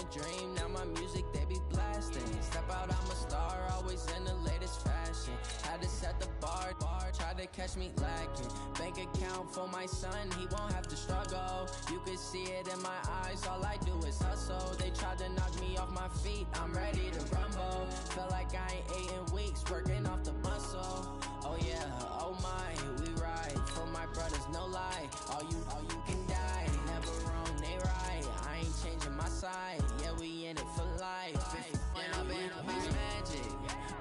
a dream, now my music they be blasting. Step out, I'm a star, always in the latest fashion. Had to set the bar, try to catch me lacking. Bank account for my son, he won't have to struggle. You can see it in my eyes, all I do is hustle. They tried to knock me off my feet, I'm ready to rumble. Feel like I ain't ate in weeks, working off the muscle. Oh yeah, oh my, we ride for my brothers, no lie. All you can die, never wrong, they right. I ain't changing my side, yeah, we in it for life. I've been magic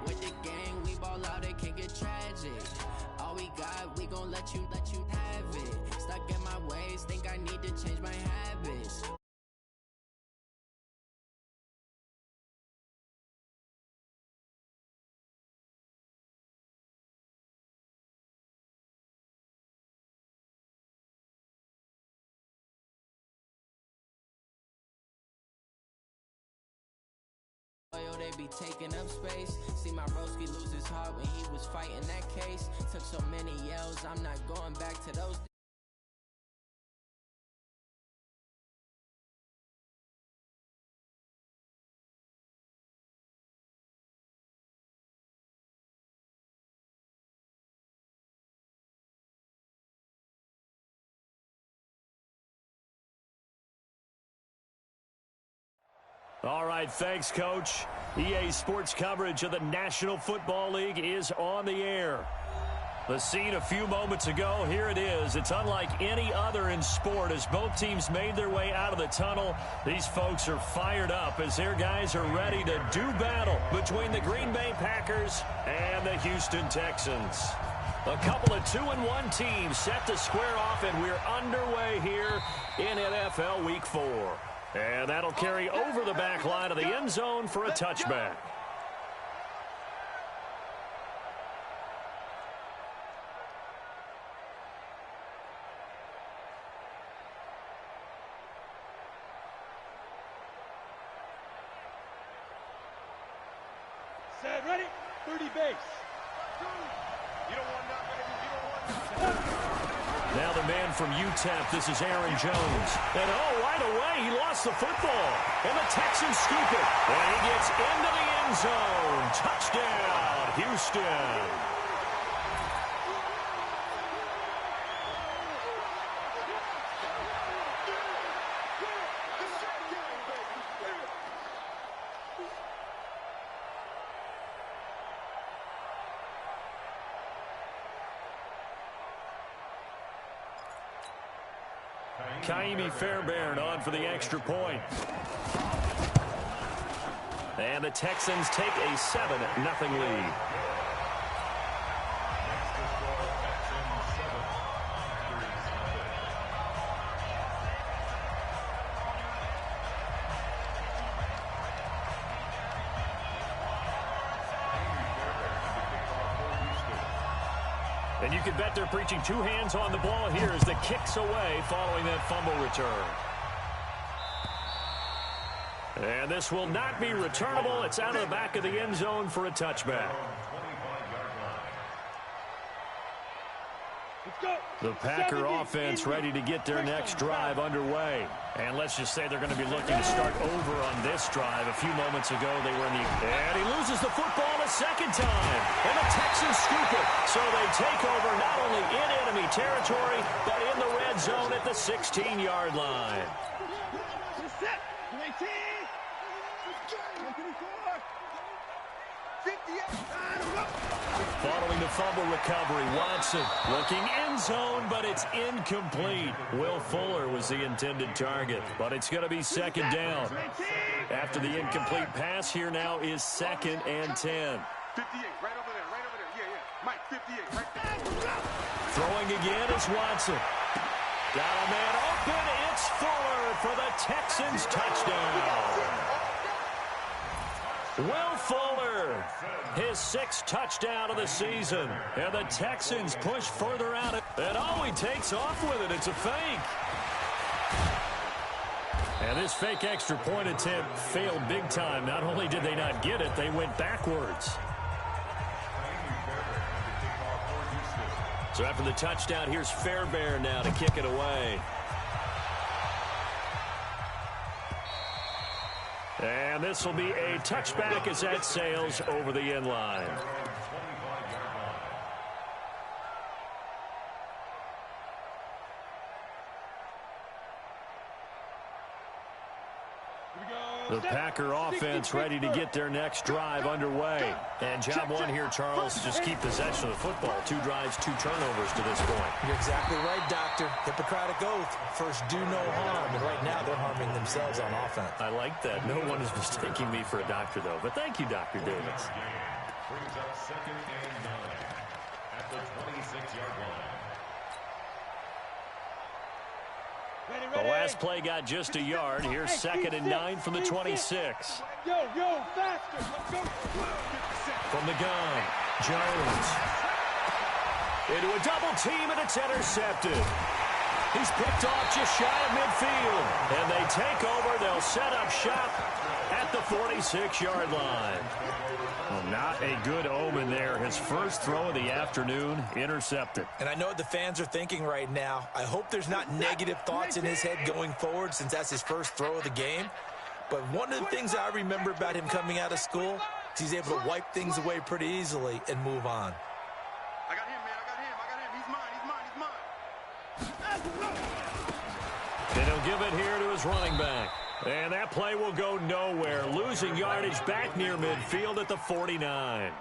with the gang, we ball out, it can get tragic. All we got, we gon' let you have it. Stuck in my ways, think I need to change my habits. They be taking up space. See my broski lose his heart when he was fighting that case. Took so many yells, I'm not going back to those. All right, thanks, Coach. EA Sports coverage of the National Football League is on the air. The scene a few moments ago, here it is. It's unlike any other in sport as both teams made their way out of the tunnel. These folks are fired up as their guys are ready to do battle between the Green Bay Packers and the Houston Texans. A couple of 2-1 teams set to square off, and we're underway here in NFL Week 4. And that'll carry over the back line of the end zone for a touchback. Set, ready? 30 base. You don't want that, baby. You don't want that. Now the man from UTEP, this is Aaron Jones. And right away, he lost the football. And the Texans scoop it. And he gets into the end zone. Touchdown, Houston. Kaimi Fairbairn on for the extra point. And the Texans take a 7-0 lead. And you can bet they're preaching two hands on the ball here as the kick's away following that fumble return. And this will not be returnable. It's out of the back of the end zone for a touchback. The Packer offense ready to get their next drive underway. And let's just say they're going to be looking to start over on this drive. A few moments ago, they were in the... And he loses the football a second time. And the Texans scoop it. So they take over not only in enemy territory, but in the red zone at the 16-yard line. Following the fumble recovery, Watson looking end zone, but it's incomplete. Will Fuller was the intended target, but it's going to be second down. After the incomplete pass, here now is 2nd and 10. 58, right over there, right over there. Yeah. Mike, 58, right there. Throwing again is Watson. Got a man open. It's Fuller for the Texans touchdown. Will Fuller, his 6th touchdown of the season. And the Texans push further out. And he takes off with it. It's a fake. And this fake extra point attempt failed big time. Not only did they not get it, they went backwards. So after the touchdown, here's Fairbairn now to kick it away. And this will be a touchback as that sails over the end line. The Packer offense ready to get their next drive underway. And job one here, Charles, just keep possession of the football. 2 drives, 2 turnovers to this point. You're exactly right, Doctor. Hippocratic oath. First, do no harm. And right now, they're harming themselves on offense. I like that. No one is mistaking me for a doctor, though. But thank you, Dr. Davis. Brings up 2nd and 9 at the 26-yard line. The last play got just a yard. Here's 2nd and 9 from the 26. Yo, faster. Let's go. From the gun, Jones. Into a double team, and it's intercepted. He's picked off just shy of midfield. And they take over. They'll set up shop at the 46-yard line. Well, not a good omen there. His first throw of the afternoon, intercepted. And I know what the fans are thinking right now. I hope there's not negative thoughts in his head going forward since that's his first throw of the game. But one of the things I remember about him coming out of school is he's able to wipe things away pretty easily and move on. I got him, man. He's mine. And he'll give it here to his running back. And that play will go nowhere. Losing yardage back near midfield at the 49.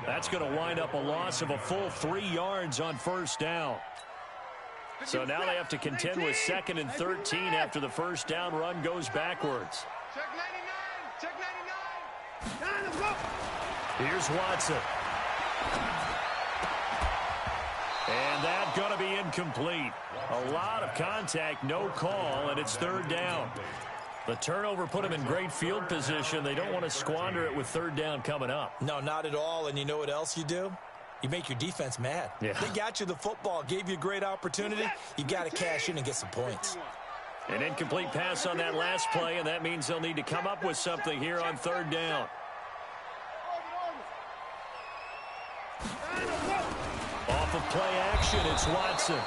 That's going to wind up a loss of a full 3 yards on first down. So now they have to contend with 2nd and 13 after the first down run goes backwards. Check 99. Let's go. Here's Watson. And that's going to be incomplete. A lot of contact, no call, and it's 3rd down. The turnover put them in great field position. They don't want to squander it with 3rd down coming up. No, not at all. And you know what else you do? You make your defense mad. Yeah. They got you the football, gave you a great opportunity. You got to cash in and get some points. An incomplete pass on that last play, and that means they'll need to come up with something here on 3rd down. Off of play action, it's Watson.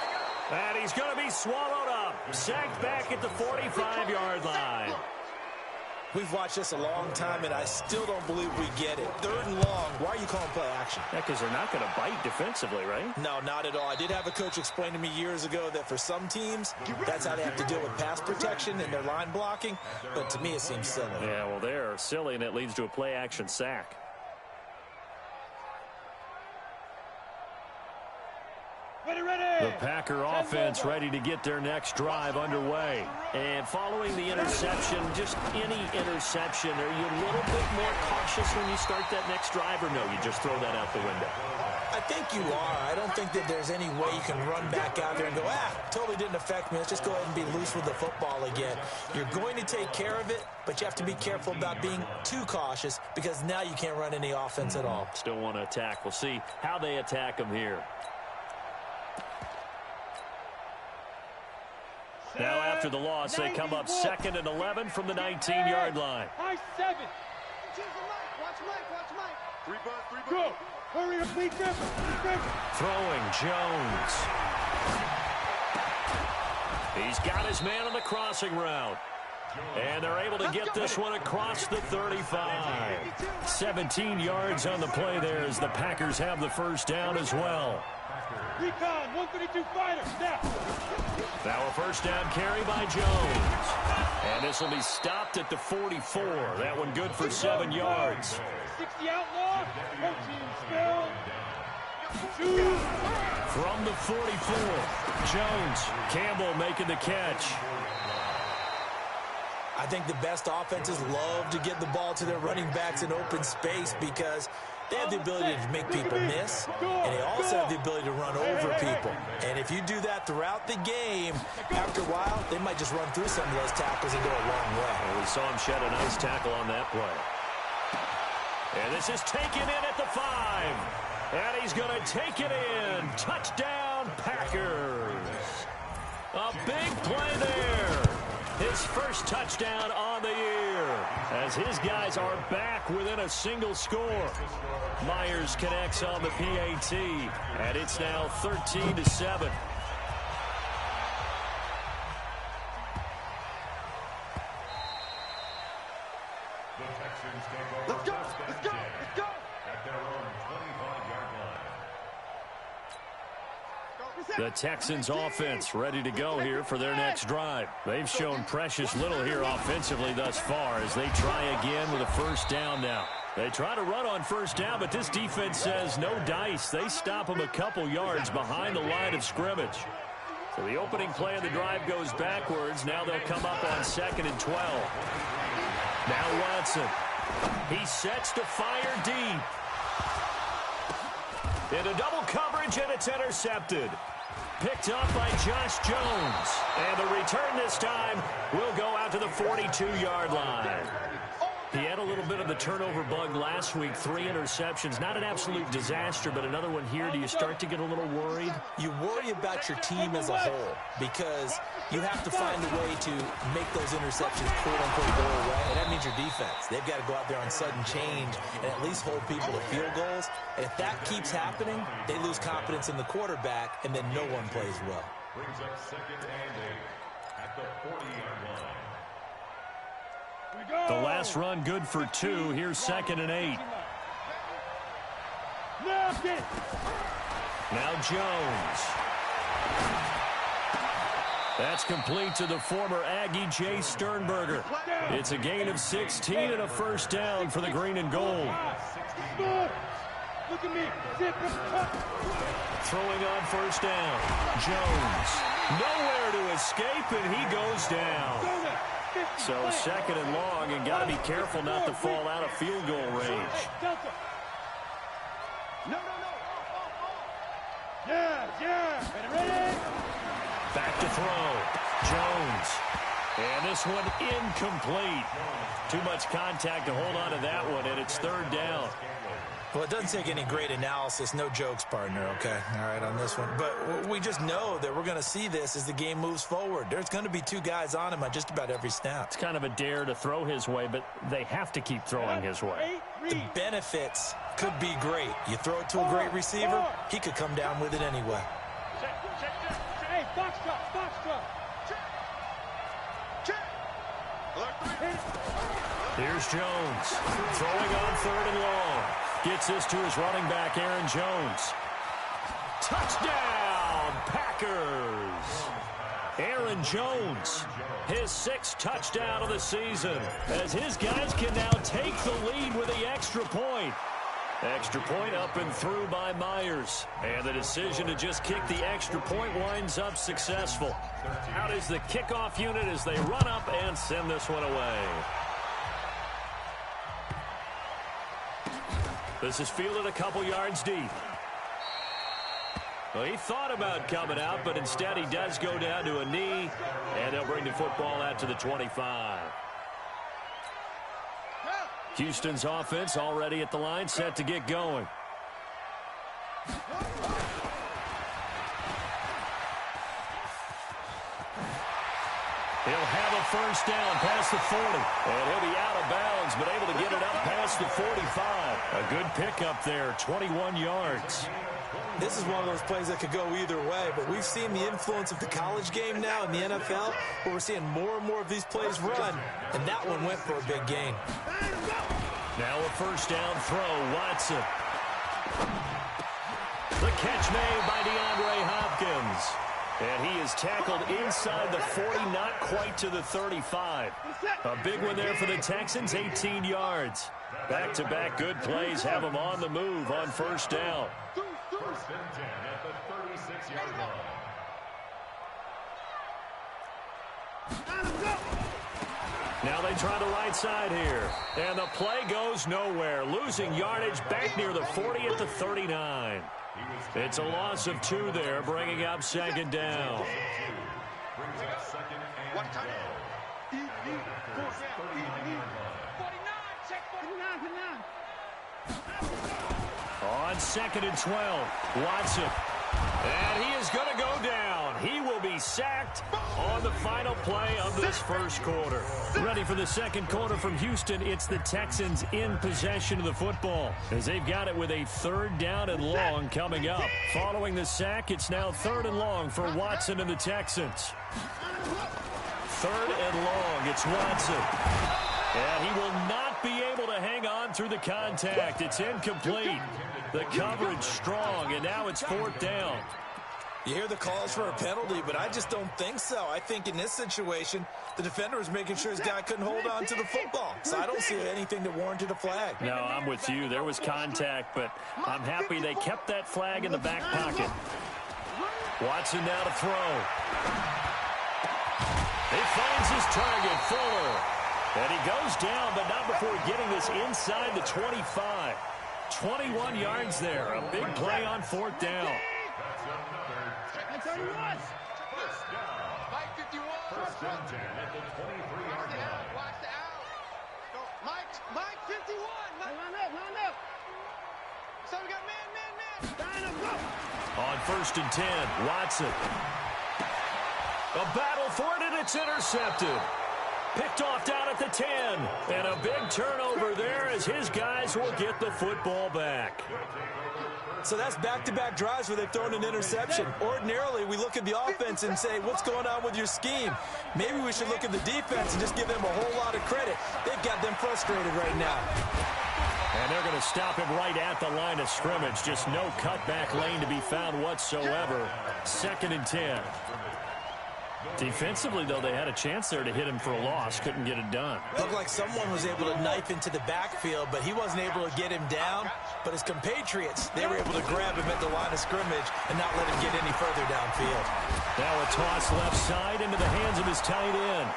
And he's going to be swallowed up. Sacked back at the 45-yard line. We've watched this a long time, and I still don't believe we get it. 3rd and long. Why are you calling play action? Yeah, because they're not going to bite defensively, right? No, not at all. I did have a coach explain to me years ago that for some teams, that's how they have to deal with pass protection and their line blocking. But to me, it seems silly. Yeah, well, they're silly, and it leads to a play action sack. The Packer offense ready to get their next drive underway. And following the interception, just any interception, are you a little bit more cautious when you start that next drive, or no, you just throw that out the window? I think you are. I don't think that there's any way you can run back out there and go, totally didn't affect me. Let's just go ahead and be loose with the football again. You're going to take care of it, but you have to be careful about being too cautious because now you can't run any offense at all. Still want to attack. We'll see how they attack them here. Now after the loss, they come up 2nd and 11 from the 19-yard line. High 7. Watch Mike. 3 bucks. Go. Hurry up, please. Throwing Jones. He's got his man on the crossing route. And they're able to get this one across the 35. 17 yards on the play there as the Packers have the first down as well. Recon, 132 fighter, snap. Now a first down carry by Jones. And this will be stopped at the 44. That one good for 7 yards. 60 outlaw, 14 spell. Shoot. From the 44, Jones, Campbell making the catch. I think the best offenses love to get the ball to their running backs in open space because they have the ability to make people miss, and they also have the ability to run over people. And if you do that throughout the game, after a while, they might just run through some of those tackles and go a long way. Well, we saw him shed a nice tackle on that play. And this is taken in at the 5. And he's going to take it in. Touchdown, Packers. A big play there. His first touchdown on the year as his guys are back within a single score. Myers connects on the PAT, and it's now 13-7. Let's go. Let's go. Let's go. At their own 25-yard line. The Texans offense ready to go here for their next drive. They've shown precious little here offensively thus far as they try again with a first down now. They try to run on first down, but this defense says no dice. They stop them a couple yards behind the line of scrimmage. So the opening play of the drive goes backwards. Now they'll come up on 2nd and 12. Now Watson. He sets to fire deep. Into double coverage, and it's intercepted. Picked up by Josh Jones. And the return this time will go out to the 42-yard line. He had a little bit of the turnover bug last week, 3 interceptions. Not an absolute disaster, but another one here. Do you start to get a little worried? You worry about your team as a whole because you have to find a way to make those interceptions quote-unquote go away, and that means your defense. They've got to go out there on sudden change and at least hold people to field goals. And if that keeps happening, they lose confidence in the quarterback, and then no one plays well. Brings up 2nd and 8 at the 40-yard line. The last run good for 2. Here's 2nd and 8. Now Jones. That's complete to the former Aggie Jay Sternberger. It's a gain of 16 and a first down for the green and gold. Look at me. Throwing on first down. Jones. Nowhere to escape, and he goes down. So 2nd and long, and got to be careful not to fall out of field goal range. No. Yeah. Ready? Back to throw. Jones. And this one incomplete. Too much contact to hold on to that one, and it's 3rd down. Well, it doesn't take any great analysis. No jokes, partner, okay? All right, on this one. But we just know that we're going to see this as the game moves forward. There's going to be 2 guys on him on just about every snap. It's kind of a dare to throw his way, but they have to keep throwing his way. The benefits could be great. You throw it to a great receiver, he could come down with it anyway. Hey, box drop. Here's Jones. Throwing on 3rd and long. Gets this to his running back, Aaron Jones. Touchdown, Packers! Aaron Jones, his 6th touchdown of the season, as his guys can now take the lead with the extra point. Extra point up and through by Myers. And the decision to just kick the extra point winds up successful. Out is the kickoff unit as they run up and send this one away. This is fielded a couple yards deep. Well, he thought about coming out, but instead he does go down to a knee, and they'll bring the football out to the 25. Houston's offense already at the line, set to get going. He'll have a first down past the 40. And he'll be out of bounds, but able to get it up past the 45. A good pickup there, 21 yards. This is one of those plays that could go either way, but we've seen the influence of the college game now in the NFL, where we're seeing more and more of these plays run, and that one went for a big gain. Now a first down throw, Watson. The catch made by DeAndre Hopkins. And he is tackled inside the 40, not quite to the 35. A big one there for the Texans, 18 yards. Back-to-back good plays have them on the move on first down. First and 10 at the 36-yard line. Now they try the right side here. And the play goes nowhere. Losing yardage back near the 40 at the 39. It's a loss of 2 there, bringing up second down. Brings up 2nd and go. On 2nd and 12, Watson. And he is going to go down. He will be sacked on the final play of this first quarter. Ready for the second quarter from Houston. It's the Texans in possession of the football as they've got it with a 3rd down and long coming up. Following the sack, it's now 3rd and long for Watson and the Texans. 3rd and long, it's Watson. And he will not be to hang on through the contact. It's incomplete. The coverage strong, and now it's 4th down. You hear the calls for a penalty, but I just don't think so. I think in this situation, the defender was making sure his guy couldn't hold on to the football. So I don't see anything that warranted a flag. No, I'm with you. There was contact, but I'm happy they kept that flag in the back pocket. Watson now to throw. He finds his target, Fuller. And he goes down, but not before getting this inside the 25. 21 yards there. A big play on 4th down. First down. First and 10 at the 23-yard line. Watch the out. Mike 51. Line up. So we got man. Line up, go. On 1st and 10, Watson. A battle for it, and it's intercepted. Picked off down at the 10. And a big turnover there as his guys will get the football back. So that's back-to-back drives where they've thrown an interception. Ordinarily, we look at the offense and say, what's going on with your scheme? Maybe we should look at the defense and just give them a whole lot of credit. They've got them frustrated right now. And they're going to stop him right at the line of scrimmage. Just no cutback lane to be found whatsoever. 2nd and 10. Defensively, though, they had a chance there to hit him for a loss. Couldn't get it done. Looked like someone was able to knife into the backfield, but he wasn't able to get him down. But his compatriots, they were able to grab him at the line of scrimmage and not let him get any further downfield. Now a toss left side into the hands of his tight end.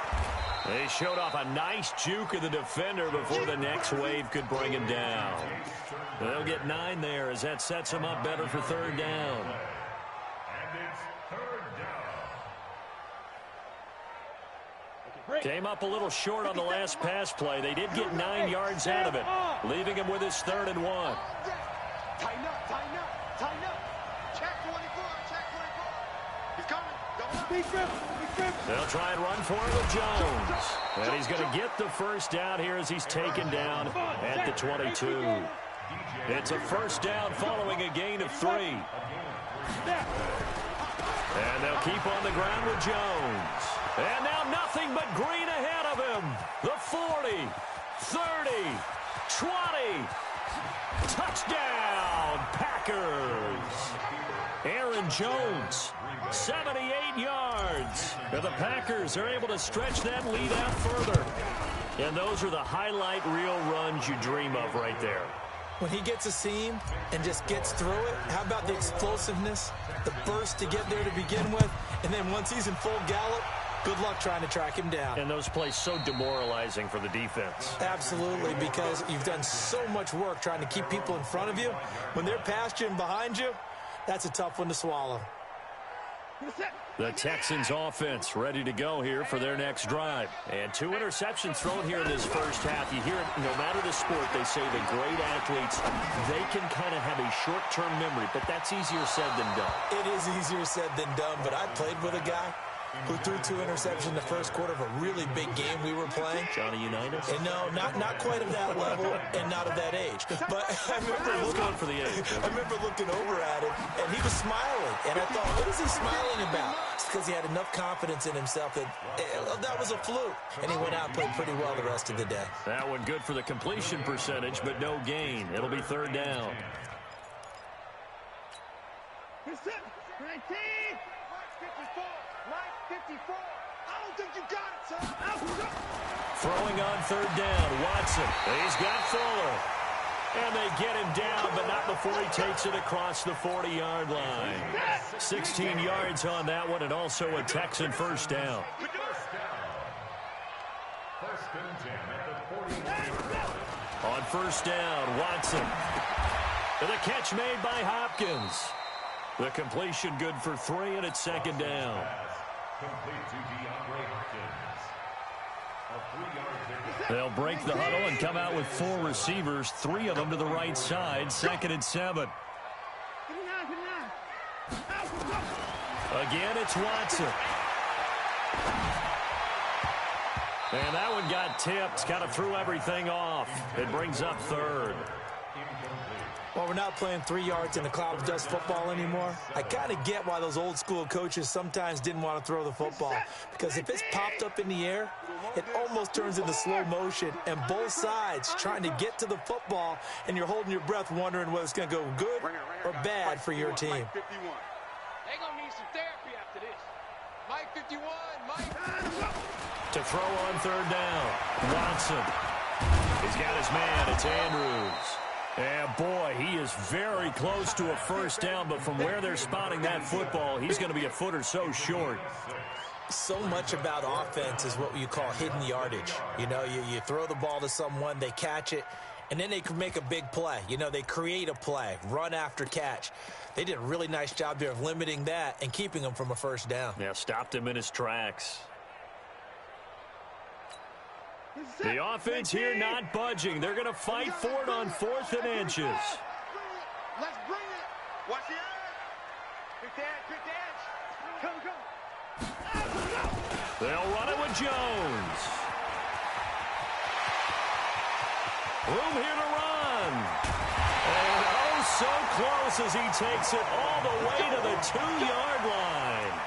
They showed off a nice juke of the defender before the next wave could bring him down. They'll get 9 there as that sets them up better for 3rd down. Came up a little short on the last pass play. They did get 9 yards out of it, leaving him with his 3rd and 1. Tighten up. Check 24. He's coming. They'll try and run for it with Jones. And he's going to get the 1st down here as he's taken down at the 22. It's a 1st down following a gain of 3. And they'll keep on the ground with Jones. And now nothing but green ahead of him. The 40, 30, 20. Touchdown, Packers. Aaron Jones, 78 yards. And the Packers are able to stretch that lead out further. And those are the highlight reel runs you dream of right there. When he gets a seam and just gets through it, how about the explosiveness, the burst to get there to begin with, and then once he's in full gallop, good luck trying to track him down. And those plays so demoralizing for the defense. Absolutely, because you've done so much work trying to keep people in front of you. When they're past you and behind you, that's a tough one to swallow. The Texans offense ready to go here for their next drive. And 2 interceptions thrown here in this first half. You hear it, no matter the sport, they say the great athletes, they can kind of have a short-term memory, but that's easier said than done. It is easier said than done, but I played with a guy who threw 2 interceptions in the first quarter of a really big game we were playing. Johnny Unitas? And no, not quite of that level and not of that age. But I remember looking over at him, and he was smiling. And I thought, what is he smiling about? It's because he had enough confidence in himself that that was a fluke. And he went out and played pretty well the rest of the day. That one good for the completion percentage, but no gain. It'll be 3rd down. Mike 54. I don't think you got it, son. Throwing on 3rd down, Watson. He's got Fuller. And they get him down, but not before he takes it across the 40-yard line. 16 yards on that one, and also a Texan 1st down. First and 10 at the 40-yard line. On 1st down, Watson. And the catch made by Hopkins. The completion good for 3, and it's 2nd down. Complete to DeAndre Hopkins. A 3-yard pickup. They'll break the huddle and come out with 4 receivers, 3 of them to the right side. 2nd and 7. Again, it's Watson. And that one got tipped. Kind of threw everything off. It brings up 3rd. Well, we're not playing 3 yards in a cloud of dust football anymore. I kind of get why those old school coaches sometimes didn't want to throw the football. Because if it's popped up in the air, it almost turns into slow motion. And both sides trying to get to the football, and you're holding your breath wondering whether it's going to go good or bad for your team. They're going to need some therapy after this. Mike 51, Mike. To throw on 3rd down. Watson. He's got his man. It's Andrews. And, boy, he is very close to a 1st down, but from where they're spotting that football, he's going to be a foot or so short. So much about offense is what you call hidden yardage. You know, you throw the ball to someone, they catch it, and then they can make a big play. You know, they create a play, run after catch. They did a really nice job there of limiting that and keeping him from a 1st down. Yeah, stopped him in his tracks. The offense here not budging. They're going to fight for it on 4th and inches. Let's bring it. Watch the edge. Pick the edge. Come. They'll run it with Jones. Room here to run. And oh, so close as he takes it all the way to the 2-yard line.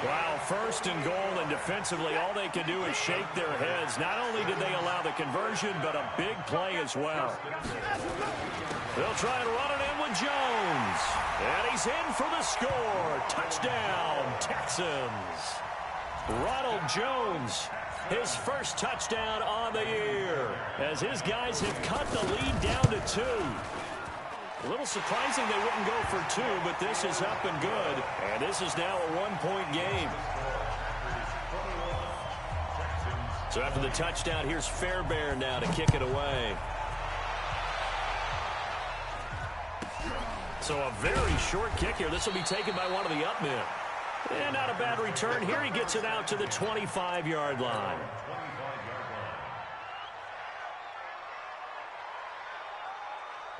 Wow, 1st and goal, and defensively all they can do is shake their heads. Not only did they allow the conversion, but a big play as well. They'll try and run it in with Jones. And he's in for the score. Touchdown, Texans. Ronald Jones, his 1st touchdown on the year, as his guys have cut the lead down to 2. A little surprising they wouldn't go for 2, but this is up and good. And this is now a 1-point game. So after the touchdown, here's Fairbairn now to kick it away. So a very short kick here. This will be taken by one of the up men. And not a bad return. Here he gets it out to the 25-yard line.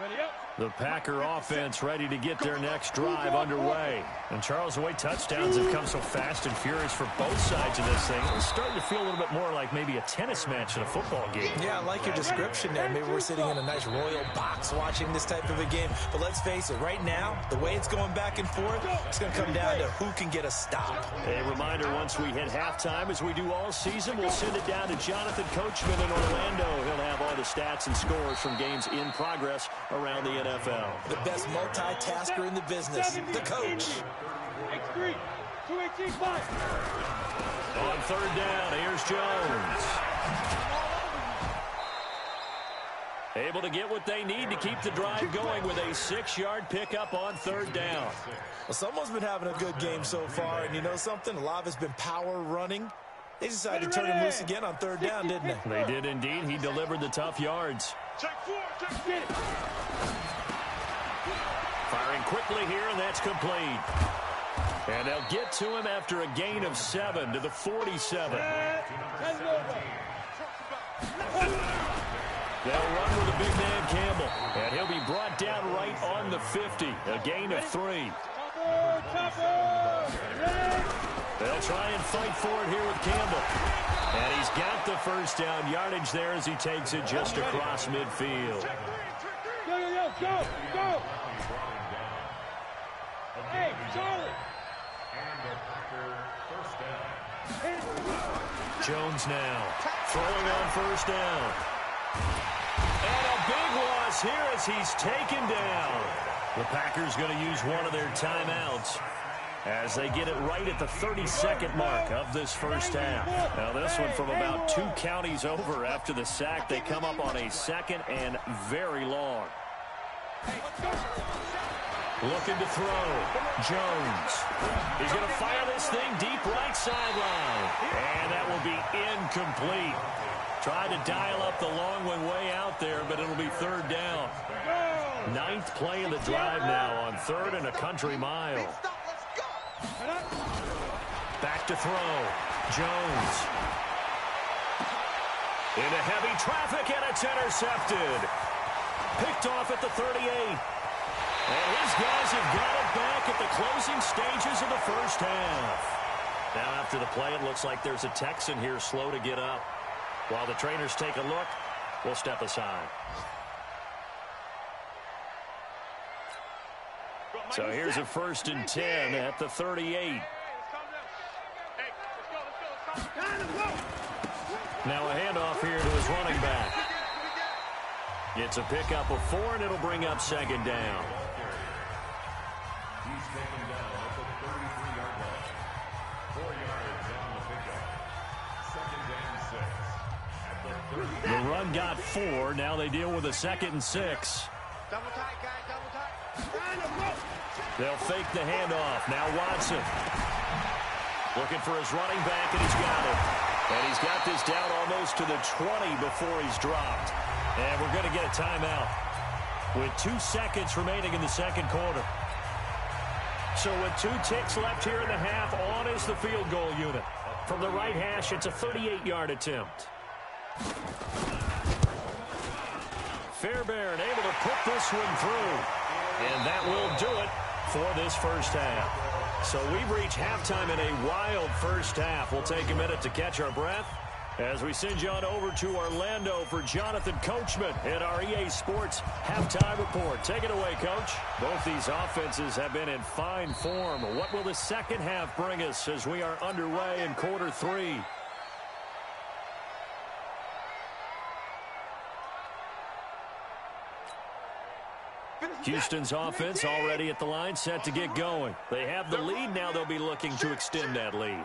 Ready up. The Packer offense ready to get their next drive underway. And Charles, the way touchdowns have come so fast and furious for both sides of this thing, it's starting to feel a little bit more like maybe a tennis match in a football game. Yeah, I like your description there. Maybe we're sitting in a nice royal box watching this type of a game. But let's face it, right now, the way it's going back and forth, it's going to come down to who can get a stop. A reminder, once we hit halftime, as we do all season, we'll send it down to Jonathan Coachman in Orlando. He'll have all the stats and scores from games in progress around the NFL. The best multitasker in the business, the coach. X3, 218-5. On 3rd down, here's Jones. Able to get what they need to keep the drive going with a 6-yard pickup on 3rd down. Well, someone's been having a good game so far, and you know something? A lot of it's been power running. They decided to turn him loose again on 3rd down, didn't they? They did indeed. He delivered the tough yards. Check 4, check get it. Firing quickly here, and that's complete. And they'll get to him after a gain of 7 to the 47. They'll run with a big man, Campbell. And he'll be brought down right on the 50. A gain of 3. They'll try and fight for it here with Campbell. And he's got the 1st down yardage there as he takes it just across midfield. Go. Hey, Charlie. Jones now throwing on 1st down. And a big loss here as he's taken down. The Packers going to use one of their timeouts as they get it right at the 32nd mark of this 1st half. Now this one from about 2 counties over after the sack. They come up on a 2nd and very long. Looking to throw. Jones. He's going to fire this thing deep right sideline. And that will be incomplete. Tried to dial up the long one way out there, but it'll be 3rd down. 9th play of the drive now on 3rd and a country mile. Back to throw. Jones. Into heavy traffic, and it's intercepted. Picked off at the 38. And his guys have got it back at the closing stages of the 1st half. Now after the play, it looks like there's a Texan here slow to get up. While the trainers take a look, we'll step aside. So here's a 1st and 10 at the 38. Now a handoff here to his running back. It's a pickup of 4, and it'll bring up 2nd down. He's taken down at the 33-yard line. 4 yards on the pickup. 2nd and 6. At the 30. The run got 4. Now they deal with a 2nd and 6. Double tight, guys, double tight. They'll fake the handoff. Now Watson. Looking for his running back, and he's got it. And he's got this down almost to the 20 before he's dropped. And we're going to get a timeout with 2 seconds remaining in the 2nd quarter. So with 2 ticks left here in the half, on is the field goal unit. From the right hash, it's a 38-yard attempt. Fairbairn able to put this one through. And that will do it for this first half. So we've reached halftime in a wild first half. We'll take a minute to catch our breath as we send you on over to Orlando for Jonathan Coachman in our EA Sports Halftime Report. Take it away, Coach. Both these offenses have been in fine form. What will the second half bring us as we are underway in quarter 3? Houston's offense already at the line, set to get going. They have the lead. Now they'll be looking to extend that lead.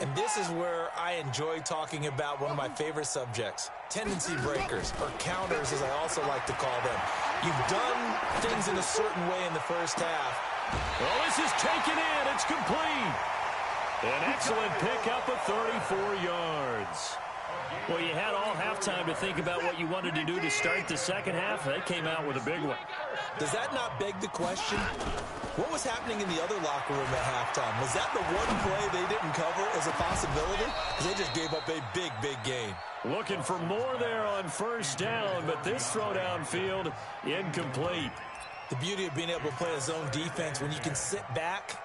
And this is where I enjoy talking about one of my favorite subjects, tendency breakers, or counters as I also like to call them. You've done things in a certain way in the first half. Well, this is taken in. It's complete. An excellent pickup of 34 yards. Well, you had all halftime to think about what you wanted to do to start the second half. They came out with a big one. Does that not beg the question? What was happening in the other locker room at halftime? Was that the one play they didn't cover as a possibility? Because they just gave up a big, big gain. Looking for more there on first down, but this throw downfield incomplete. The beauty of being able to play a zone defense when you can sit back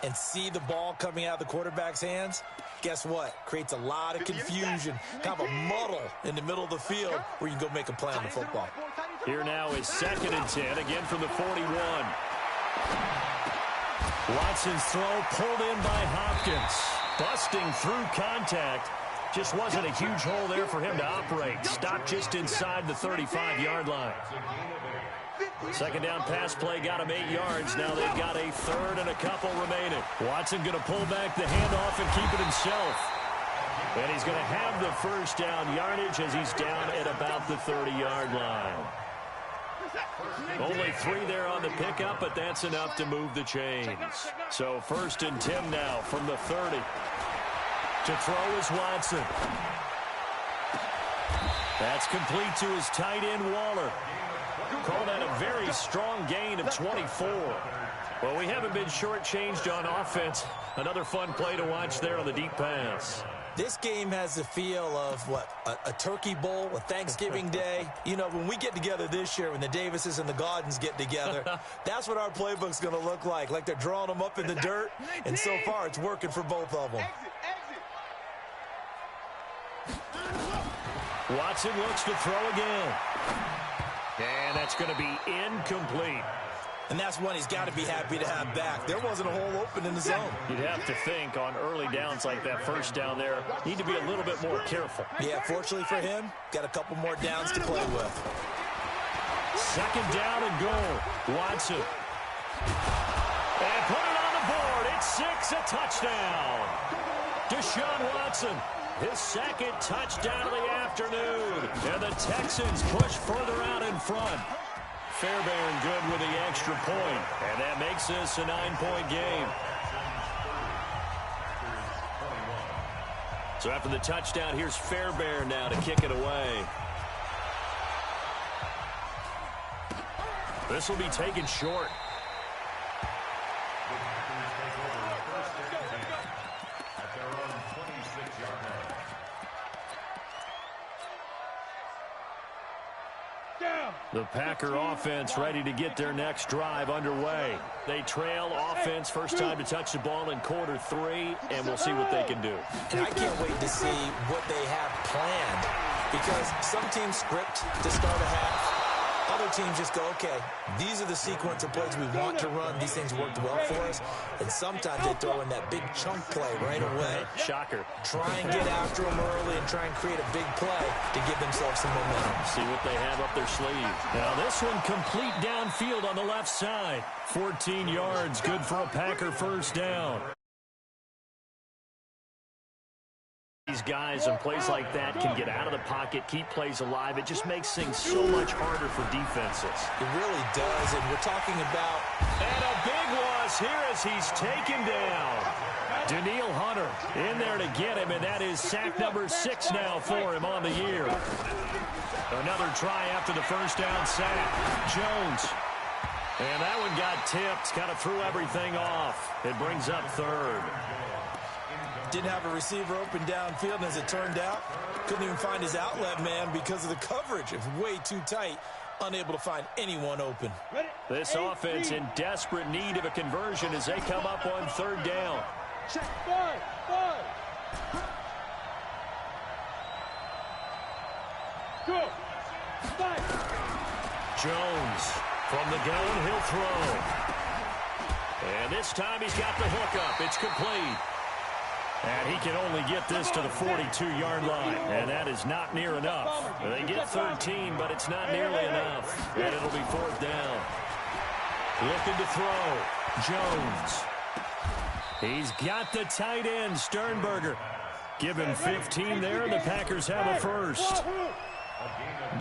and see the ball coming out of the quarterback's hands, guess what? Creates a lot of confusion, kind of a muddle in the middle of the field where you can go make a play on the football. Here now is 2nd and 10, again from the 41. Watson's throw pulled in by Hopkins. Busting through contact. Just wasn't a huge hole there for him to operate. Stopped just inside the 35-yard line. 2nd down pass play got him 8 yards. Now they've got a 3rd and a couple remaining. Watson going to pull back the handoff and keep it himself. And he's going to have the first down yardage as he's down at about the 30-yard line. Only 3 there on the pickup, but that's enough to move the chains. So 1st and 10 now from the 30. To throw is Watson. That's complete to his tight end, Waller. Call that a very strong gain of 24. Well, we haven't been shortchanged on offense. Another fun play to watch there on the deep pass. This game has the feel of, what, a turkey bowl, a Thanksgiving day. You know, when we get together this year, when the Davises and the Gaudens get together, that's what our playbook's going to look like they're drawing them up in the dirt, and so far it's working for both of them. Watson looks to throw again. And that's going to be incomplete. And that's one he's got to be happy to have back. There wasn't a hole open in the zone. You'd have to think on early downs like that first down there, need to be a little bit more careful. Yeah, fortunately for him, got a couple more downs to play with. 2nd down and goal. Watson. And put it on the board. It's 6, a touchdown. Deshaun Watson. His 2nd touchdown of the afternoon. And the Texans push further out in front. Fairbairn good with the extra point. And that makes this a 9-point game. So after the touchdown, here's Fairbairn now to kick it away. This will be taken short. The Packer offense ready to get their next drive underway. They trail offense, first time to touch the ball in quarter 3, and we'll see what they can do. And I can't wait to see what they have planned, because some teams script to start a half, Other teams just go, okay, these are the sequence of plays we want to run. These things worked well for us. And sometimes they throw in that big chunk play right away. Shocker. Try and get after them early and try and create a big play to give themselves some momentum. See what they have up their sleeve. Now this one complete downfield on the left side. 14 yards, good for a Packer first down. These guys on plays like that can get out of the pocket, keep plays alive. It just makes things so much harder for defenses. It really does, and we're talking about... And a big loss here as he's taken down. Daniil Hunter in there to get him, and that is sack number 6 now for him on the year. Another try after the first down sack. Jones. And that one got tipped, kind of threw everything off. It brings up third. Didn't have a receiver open downfield, and as it turned out, couldn't even find his outlet man because of the coverage. It was way too tight, unable to find anyone open. This offense in desperate need of a conversion as they come up on third down. Check, 5. Go. 5. Jones from the gun, he'll throw. And this time he's got the hook up. It's complete. And he can only get this to the 42-yard line. And that is not near enough. They get 13, but it's not nearly enough. And it'll be fourth down. Looking to throw. Jones. He's got the tight end, Sternberger. Give him 15 there, and the Packers have a first.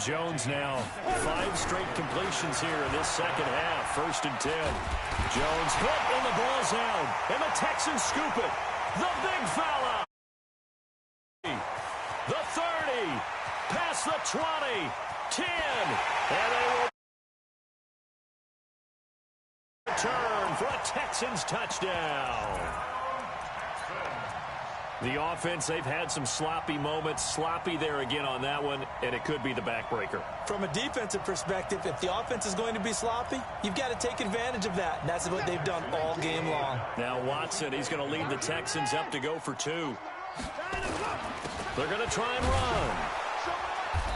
Jones now 5 straight completions here in this second half. 1st and 10. Jones hit, and the ball's out. And the Texans scoop it. The big fella. The 30. Past the 20. 10. And they will return for a Texans touchdown. The offense, they've had some sloppy moments. Sloppy there again on that one, and it could be the backbreaker. From a defensive perspective, if the offense is going to be sloppy, you've got to take advantage of that. And that's what they've done all game long. Now Watson, he's going to lead the Texans up to go for 2. They're going to try and run.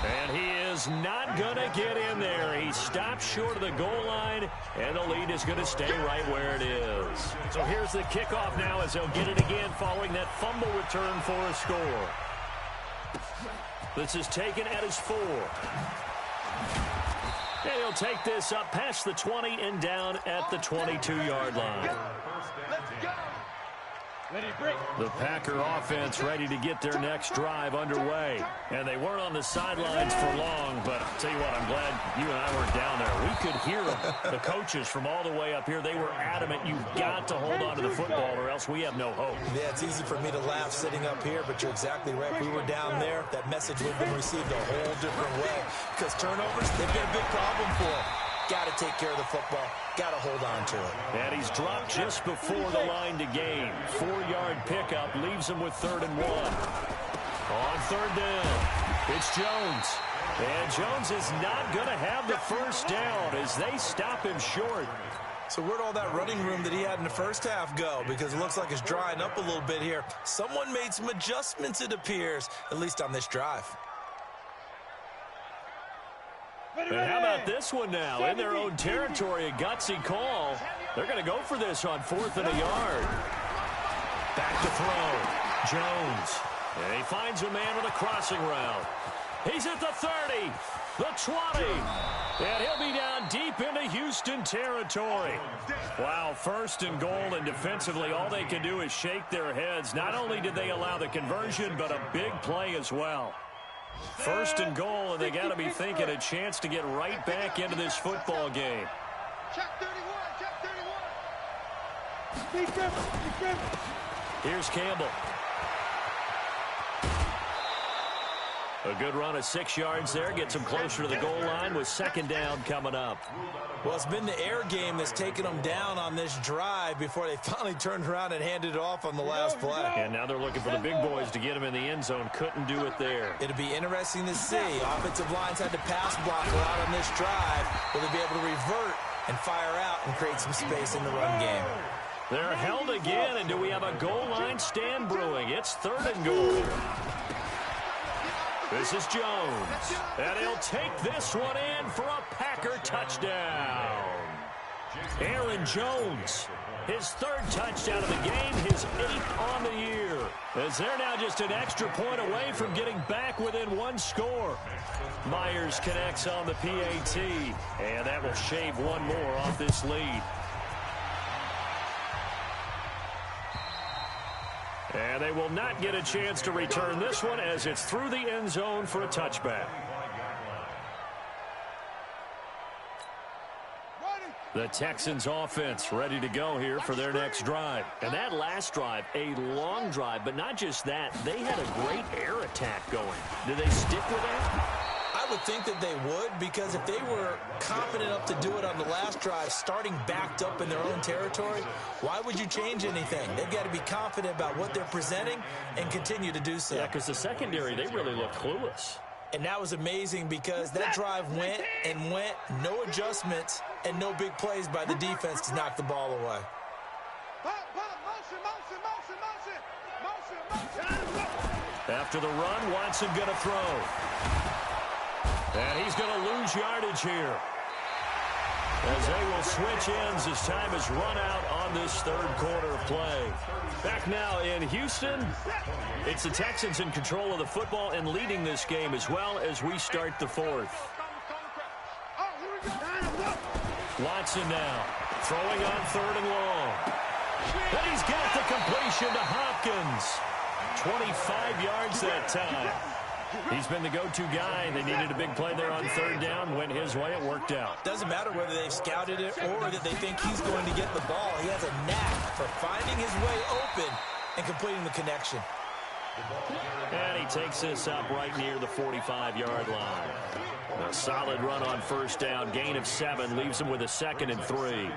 And he is not going to get in there. He stops short of the goal line, and the lead is going to stay right where it is. So here's the kickoff now as they'll get it again following that fumble return for a score. This is taken at his 4. And he'll take this up past the 20 and down at the 22-yard line. The Packer offense ready to get their next drive underway. And they weren't on the sidelines for long, but I'll tell you what, I'm glad you and I weren't down there. We could hear them, the coaches from all the way up here. They were adamant, you've got to hold on to the football or else we have no hope. Yeah, it's easy for me to laugh sitting up here, but you're exactly right. If we were down there, that message would have been received a whole different way. Because turnovers, they've been a big problem for them. Got to take care of the football. Got to hold on to it. And he's dropped just before the line to gain. 4-yard pickup leaves him with 3rd and 1. On 3rd down, it's Jones. And Jones is not going to have the first down as they stop him short. So where'd all that running room that he had in the first half go? Because it looks like it's drying up a little bit here. Someone made some adjustments, it appears, at least on this drive. And how about this one now? In their own territory, a gutsy call. They're going to go for this on 4th and a yard. Back to throw. Jones. And he finds a man with a crossing route. He's at the 30, the 20. And he'll be down deep into Houston territory. Wow, 1st and goal, and defensively all they can do is shake their heads. Not only did they allow the conversion, but a big play as well. 1st and goal, and they got to be thinking a chance to get right back into this football game. Check 31, check 31. Here's Campbell. A good run of 6 yards there. Gets him closer to the goal line with 2nd down coming up. Well, it's been the air game that's taken them down on this drive before they finally turned around and handed it off on the last play. And now they're looking for the big boys to get him in the end zone. Couldn't do it there. It'll be interesting to see. Offensive lines had to pass block a lot on this drive. Will they be able to revert and fire out and create some space in the run game? They're held again, and do we have a goal line stand brewing? It's 3rd and goal. This is Jones. And he'll take this one in for a Packer touchdown. Aaron Jones, his third touchdown of the game, his 8th on the year. As they're now just an extra point away from getting back within one score. Myers connects on the PAT, and that will shave one more off this lead. And they will not get a chance to return this one as it's through the end zone for a touchback. The Texans offense ready to go here for their next drive. And that last drive, a long drive, but not just that. They had a great air attack going. Do they stick with that? I would think that they would, because if they were confident enough to do it on the last drive, starting backed up in their own territory, why would you change anything? They've got to be confident about what they're presenting and continue to do so. Yeah, because the secondary, they really looked clueless. And that was amazing because that drive went and went, no adjustments and no big plays by the defense to knock the ball away. After the run, Watson going to throw. And he's going to lose yardage here. As they will switch ends as time is run out on this third quarter of play. Back now in Houston, it's the Texans in control of the football and leading this game as well as we start the fourth. Watson now throwing on 3rd and long. And he's got the completion to Hopkins. 25 yards that time. He's been the go-to guy. They needed a big play there on 3rd down. Went his way. It worked out. Doesn't matter whether they've scouted it or that they think he's going to get the ball. He has a knack for finding his way open and completing the connection. And he takes this up right near the 45-yard line. A solid run on 1st down. Gain of 7 leaves him with a 2nd and 3.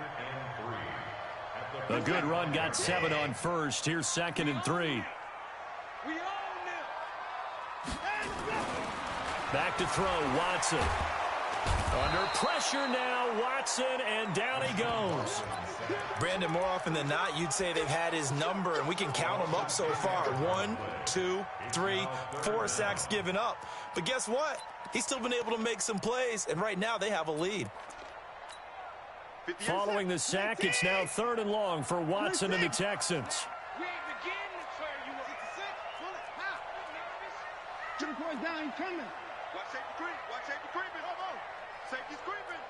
A good run got 7 on 1st. Here's 2nd and 3. Back to throw, Watson. Under pressure now, Watson, and down he goes. Brandon, more often than not, you'd say they've had his number, and we can count them up so far. 1, 2, 3, 4 sacks given up. But guess what? He's still been able to make some plays, and right now they have a lead. Following the sack, it's now 3rd and long for Watson and the Texans. Down, he's coming. Watch safety creep. Watch safety creeping. Safety's creeping.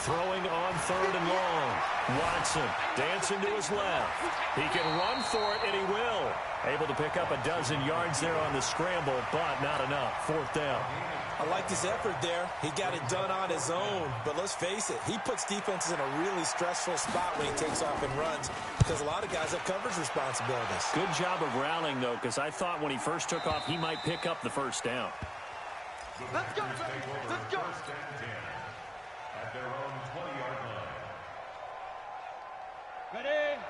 Throwing on 3rd and long. Watson dancing to his left. He can run for it, and he will. Able to pick up a dozen yards there on the scramble, but not enough. 4th down. I liked his effort there. He got it done on his own. But let's face it, he puts defenses in a really stressful spot when he takes off and runs because a lot of guys have coverage responsibilities. Good job of rallying, though, because I thought when he first took off, he might pick up the 1st down. Let's go, baby. Let's go. At their own 20-yard line.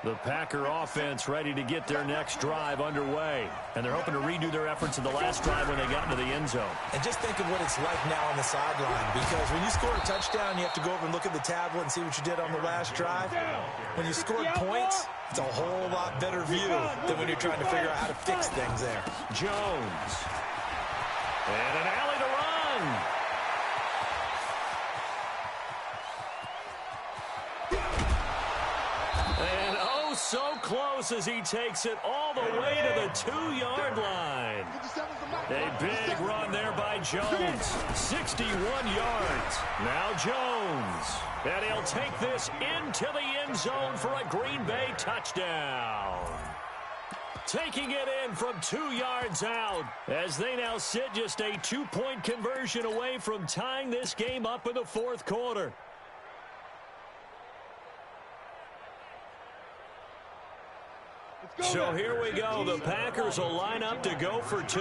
The Packer offense ready to get their next drive underway. And they're hoping to redo their efforts in the last drive when they got into the end zone. And just think of what it's like now on the sideline, because when you score a touchdown, you have to go over and look at the tablet and see what you did on the last drive. When you scored points, it's a whole lot better view than when you're trying to figure out how to fix things there. Jones. And an alley to run. And oh, so close as he takes it all the way to the 2-yard line. A big run there by Jones. 61 yards. Now Jones. And he'll take this into the end zone for a Green Bay touchdown. Taking it in from 2 yards out as they now sit just a 2-point conversion away from tying this game up in the 4th quarter. So here we go. The Packers will line up to go for 2.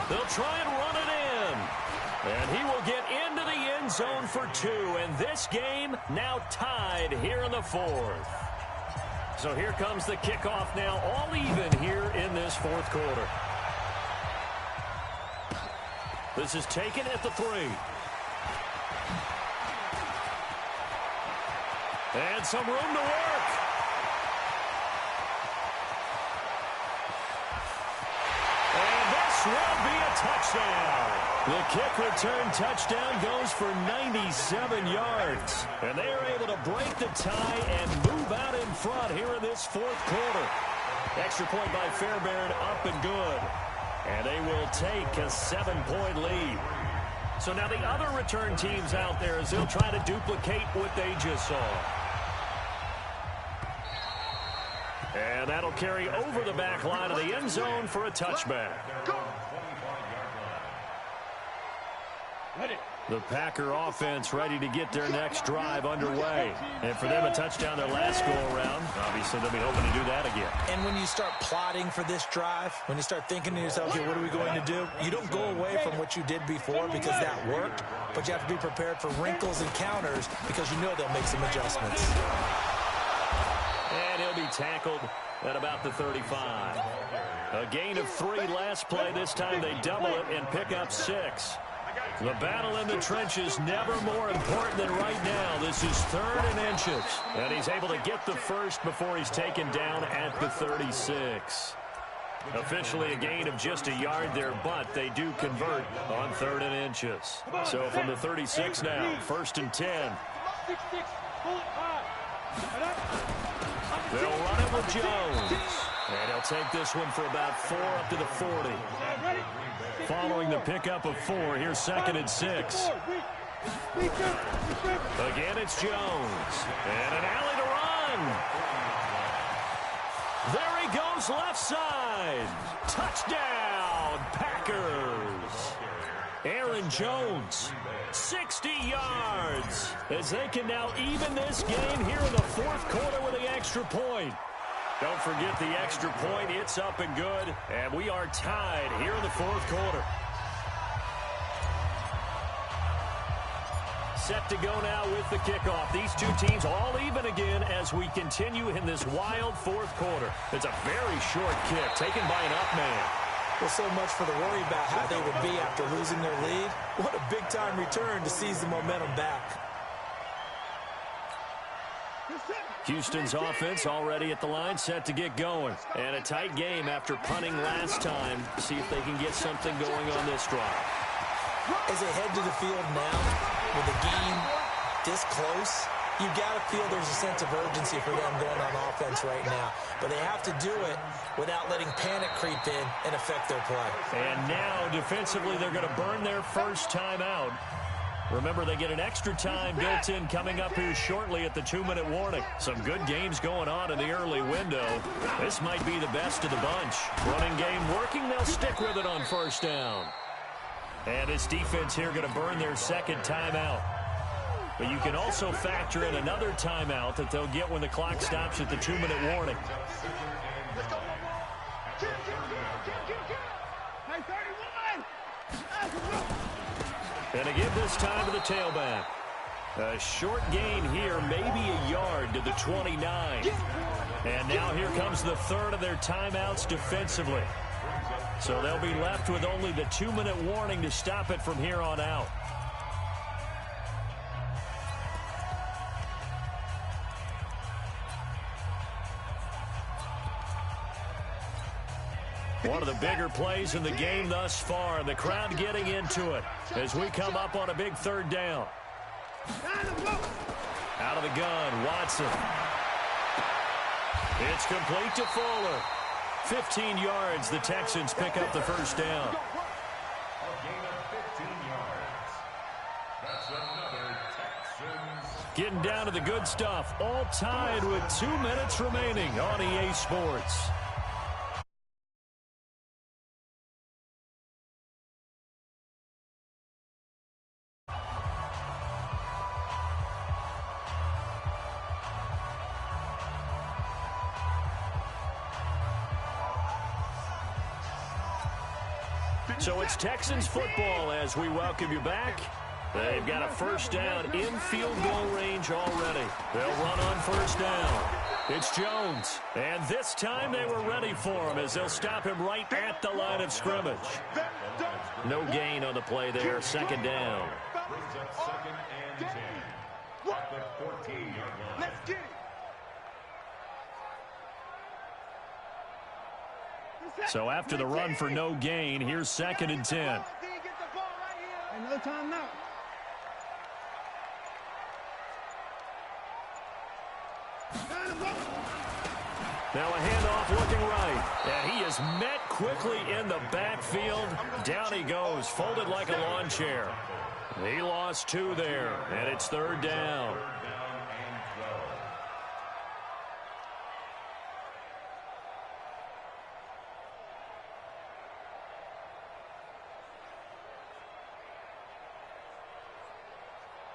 They'll try and run it in. And he will get into the end zone for 2. And this game now tied here in the 4th. So here comes the kickoff now, all even here in this 4th quarter. This is taken at the 3. And some room to work. This will be a touchdown. The kick return touchdown goes for 97 yards. And they are able to break the tie and move out in front here in this fourth quarter. Extra point by Fairbairn, up and good. And they will take a 7-point lead. So now the other return teams out there as they'll try to duplicate what they just saw. And that'll carry over the back line of the end zone for a touchback. The Packer offense ready to get their next drive underway. And for them, a touchdown their last go-around. Obviously, they'll be hoping to do that again. And when you start plotting for this drive, when you start thinking to yourself, okay, what are we going to do? You don't go away from what you did before because that worked, but you have to be prepared for wrinkles and counters because you know they'll make some adjustments. And he'll be tackled at about the 35. A gain of 3 last play. This time they double it and pick up 6. The battle in the trenches never more important than right now. This is 3rd and inches. And he's able to get the first before he's taken down at the 36. Officially a gain of just a yard there, but they do convert on 3rd and inches. So from the 36 now, 1st and 10. They'll run it with Jones. And he'll take this one for about 4 up to the 40. Following the pickup of 4, here's 2nd and 6. Again, it's Jones. And an alley to run. There he goes left side. Touchdown, Packers. Aaron Jones, 60 yards. As they can now even this game here in the fourth quarter with the extra point. Don't forget the extra point. It's up and good. And we are tied here in the fourth quarter. Set to go now with the kickoff. These two teams all even again as we continue in this wild fourth quarter. It's a very short kick taken by an up man. Well, so much for the worry about how they would be after losing their lead. What a big-time return to seize the momentum back. Houston's offense already at the line, set to get going. And a tight game after punting last time. See if they can get something going on this drive. As they head to the field now, with the game this close, you've got to feel there's a sense of urgency for them going on offense right now. But they have to do it without letting panic creep in and affect their play. And now, defensively, they're going to burn their first timeout. Remember, they get an extra time built in coming up here shortly at the 2-minute warning. Some good games going on in the early window. This might be the best of the bunch. Running game working, they'll stick with it on first down. And this defense here going to burn their second timeout. But you can also factor in another timeout that they'll get when the clock stops at the 2-minute warning. And to give this time to the tailback. A short gain here, maybe a yard to the 29. And now here comes the third of their timeouts defensively. So they'll be left with only the 2-minute warning to stop it from here on out. One of the bigger plays in the game thus far, and the crowd getting into it as we come up on a big third down. Out of the gun, Watson. It's complete to Fuller. 15 yards, the Texans pick up the first down. A gain of 15 yards. That's another Texans. Getting down to the good stuff, all tied with 2 minutes remaining on EA Sports. So it's Texans football as we welcome you back. They've got a first down in field goal range already. They'll run on first down. It's Jones. And this time they were ready for him as they'll stop him right at the line of scrimmage. No gain on the play there. Second down. Brings up 2nd and 10. At the 14-yard line. Let's get it. So after the run for no gain, here's 2nd and 10. Ain't no time now. Now a handoff looking right. And he is met quickly in the backfield. Down he goes, folded like a lawn chair. He lost 2 there, and it's 3rd down.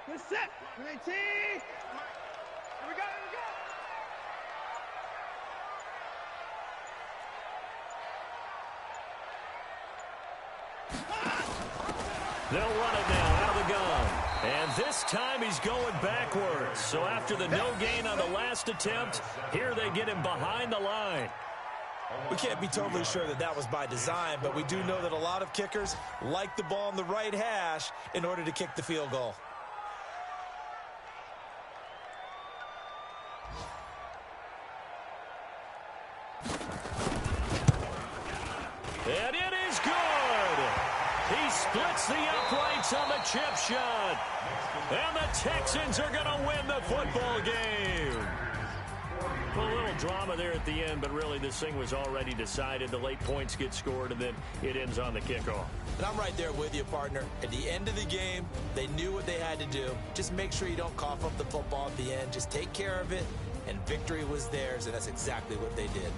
Good set. Great team. Here we go. They'll run it now out of the gun. And this time he's going backwards. So after the no gain on the last attempt, here they get him behind the line. We can't be totally sure that that was by design, but we do know that a lot of kickers like the ball in the right hash in order to kick the field goal. And it is good. He splits the uprights on the chip shot. And the Texans are going to win the football game. A little drama there at the end, but really this thing was already decided. The late points get scored, and then it ends on the kickoff. And I'm right there with you, partner. At the end of the game, they knew what they had to do. Just make sure you don't cough up the football at the end. Just take care of it, and victory was theirs, and that's exactly what they did.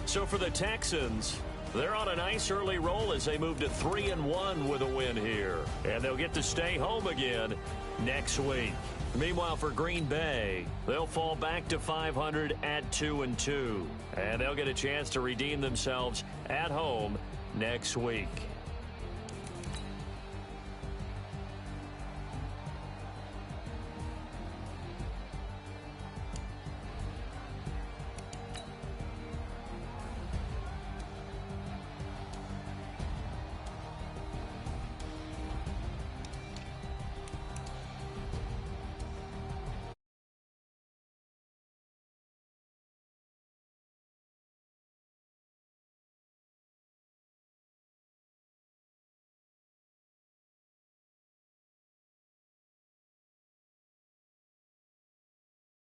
So for the Texans, they're on a nice early roll as they move to 3-1 with a win here. And they'll get to stay home again next week. Meanwhile, for Green Bay, they'll fall back to 500 at 2-2. And they'll get a chance to redeem themselves at home next week.